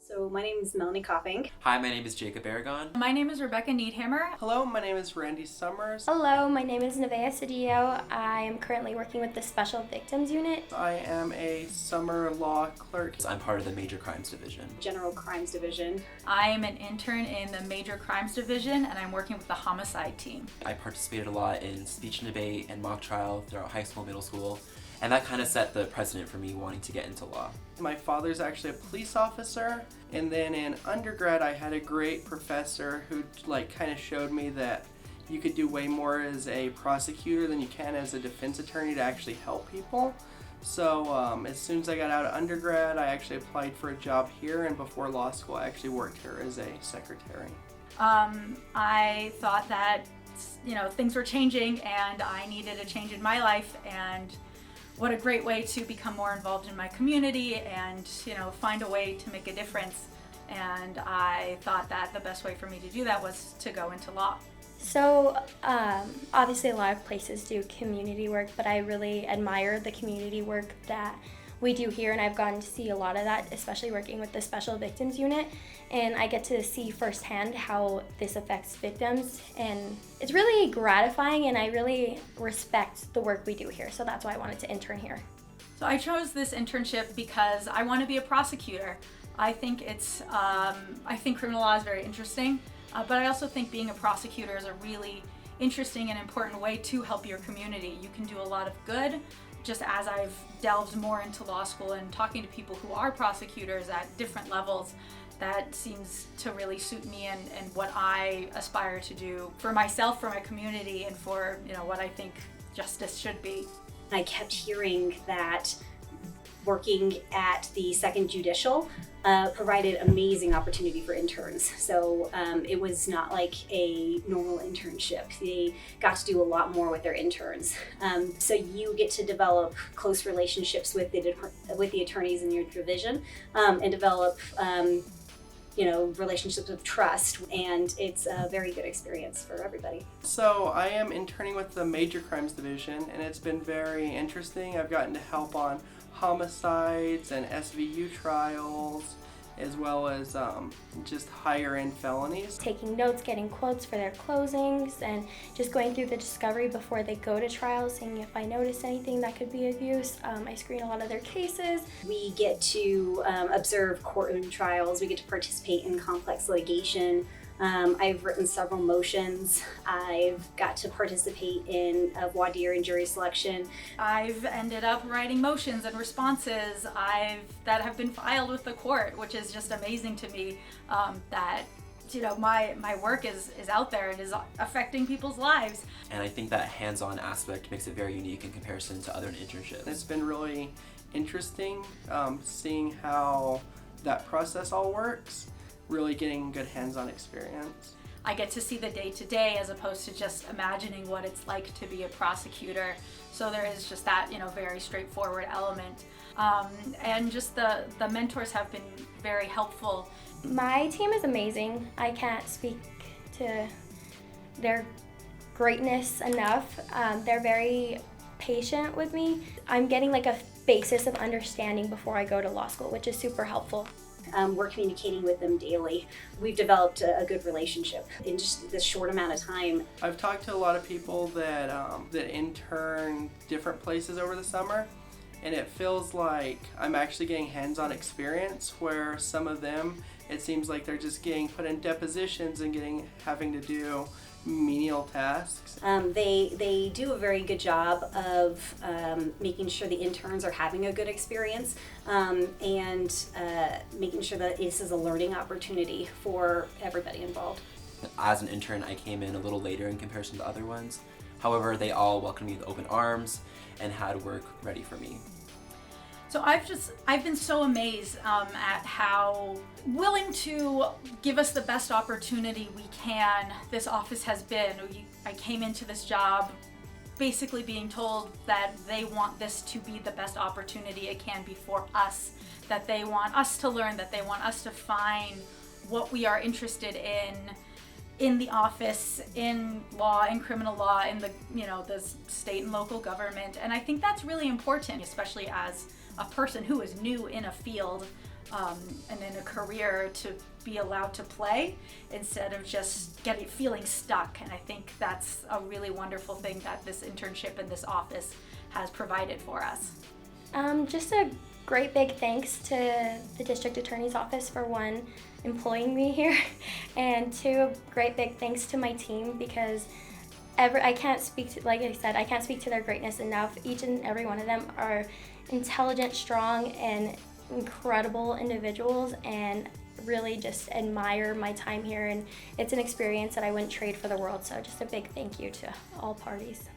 So my name is Melanie Copping. Hi, my name is Jacob Aragon. My name is Rebecca Needhammer. Hello, my name is Randy Summers. Hello, my name is Nevaeh Cedillo. I am currently working with the Special Victims Unit. I am a summer law clerk. I'm part of the Major Crimes Division. General Crimes Division. I am an intern in the Major Crimes Division, and I'm working with the Homicide team. I participated a lot in speech and debate and mock trial throughout high school, middle school, and that kind of set the precedent for me wanting to get into law. My father's actually a police officer, and then in undergrad I had a great professor who kind of showed me that you could do way more as a prosecutor than you can as a defense attorney to actually help people. So as soon as I got out of undergrad, I actually applied for a job here, and before law school I actually worked here as a secretary. I thought that things were changing and I needed a change in my life, and what a great way to become more involved in my community and find a way to make a difference. And I thought that the best way for me to do that was to go into law. So obviously a lot of places do community work, but I really admire the community work that we do here, and I've gotten to see a lot of that, especially working with the Special Victims Unit, and I get to see firsthand how this affects victims, and it's really gratifying, and I really respect the work we do here, so that's why I wanted to intern here. So I chose this internship because I want to be a prosecutor. I think criminal law is very interesting, but I also think being a prosecutor is a really interesting and important way to help your community. You can do a lot of good. Just as I've delved more into law school and talking to people who are prosecutors at different levels, that seems to really suit me and what I aspire to do for myself, for my community, and for what I think justice should be. I kept hearing that working at the Second Judicial provided amazing opportunity for interns. So it was not like a normal internship. They got to do a lot more with their interns. So you get to develop close relationships with the attorneys in your division and develop relationships of trust, and it's a very good experience for everybody. So I am interning with the Major Crimes Division, and it's been very interesting. I've gotten to help on homicides and SVU trials, as well as just higher end felonies. Taking notes, getting quotes for their closings, and just going through the discovery before they go to trial, seeing if I notice anything that could be of use. I screen a lot of their cases. We get to observe courtroom trials. We get to participate in complex litigation. I've written several motions. I've got to participate in a voir dire and jury selection. I've ended up writing motions and responses that have been filed with the court, which is just amazing to me, that my work is out there and is affecting people's lives. And I think that hands-on aspect makes it very unique in comparison to other internships. It's been really interesting seeing how that process all works. Really getting good hands-on experience. I get to see the day-to-day as opposed to just imagining what it's like to be a prosecutor. So there is just that, very straightforward element. And just the mentors have been very helpful. My team is amazing. I can't speak to their greatness enough. They're very patient with me. I'm getting a basis of understanding before I go to law school, which is super helpful. We're communicating with them daily. We've developed a good relationship in just this short amount of time. I've talked to a lot of people that intern different places over the summer, and it feels like I'm actually getting hands-on experience, where some of them, it seems like they're just getting put in depositions and having to do menial tasks. They do a very good job of making sure the interns are having a good experience, and making sure that this is a learning opportunity for everybody involved. As an intern, I came in a little later in comparison to other ones. However, they all welcomed me with open arms and had work ready for me. So I've been so amazed at how willing to give us the best opportunity we can this office has been. I came into this job basically being told that they want this to be the best opportunity it can be for us, that they want us to learn, that they want us to find what we are interested in the office, in law, in criminal law, in the state and local government. And I think that's really important, especially as a person who is new in a field. and in a career to be allowed to play instead of just feeling stuck. And I think that's a really wonderful thing that this internship in this office has provided for us. Just a great big thanks to the district attorney's office for one, employing me here, and two, great big thanks to my team, because I can't speak to, like I said, I can't speak to their greatness enough. Each and every one of them are intelligent, strong, and incredible individuals, and really just admire my time here, and it's an experience that I wouldn't trade for the world. So just a big thank you to all parties.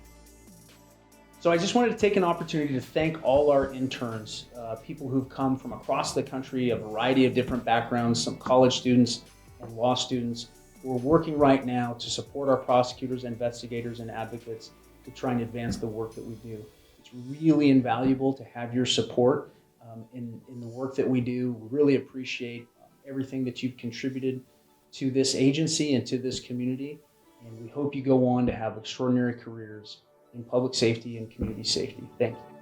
So I just wanted to take an opportunity to thank all our interns, people who've come from across the country, a variety of different backgrounds, some college students and law students who are working right now to support our prosecutors, investigators, and advocates to try and advance the work that we do. It's really invaluable to have your support in the work that we do. We really appreciate everything that you've contributed to this agency and to this community, and we hope you go on to have extraordinary careers in public safety and community safety. Thank you.